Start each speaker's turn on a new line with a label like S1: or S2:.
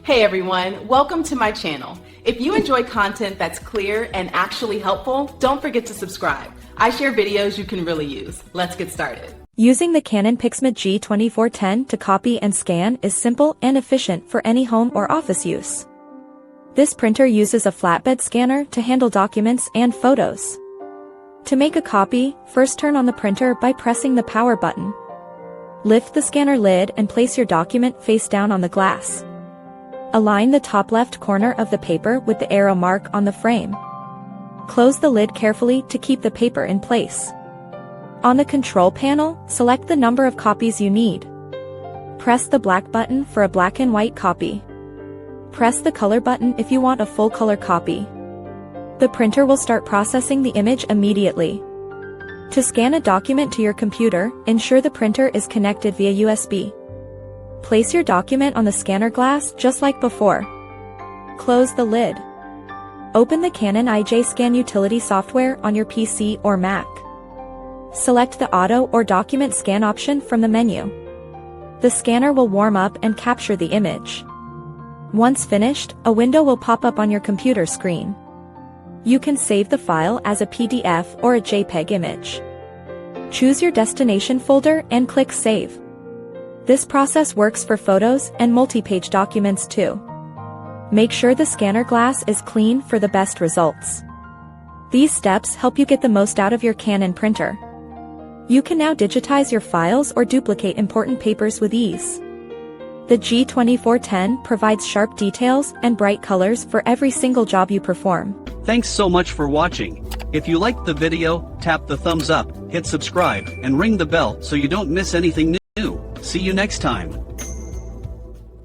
S1: Hey everyone, welcome to my channel. If you enjoy content that's clear and actually helpful, don't forget to subscribe. I share videos you can really use. Let's get started.
S2: Using the Canon PIXMA G2410 to copy and scan is simple and efficient for any home or office use. This printer uses a flatbed scanner to handle documents and photos. To make a copy, first turn on the printer by pressing the power button. Lift the scanner lid and place your document face down on the glass. Align the top left corner of the paper with the arrow mark on the frame. Close the lid carefully to keep the paper in place. On the control panel, select the number of copies you need. Press the black button for a black and white copy. Press the color button if you want a full color copy. The printer will start processing the image immediately. To scan a document to your computer, ensure the printer is connected via USB. Place your document on the scanner glass just like before. Close the lid. Open the Canon IJ Scan Utility software on your PC or Mac. Select the Auto or Document Scan option from the menu. The scanner will warm up and capture the image. Once finished, a window will pop up on your computer screen. You can save the file as a PDF or a JPEG image. Choose your destination folder and click Save. This process works for photos and multi-page documents too. Make sure the scanner glass is clean for the best results. These steps help you get the most out of your Canon printer. You can now digitize your files or duplicate important papers with ease. The G2410 provides sharp details and bright colors for every single job you perform.
S3: Thanks so much for watching. If you liked the video, tap the thumbs up, hit subscribe, and ring the bell so you don't miss anything new. See you next time.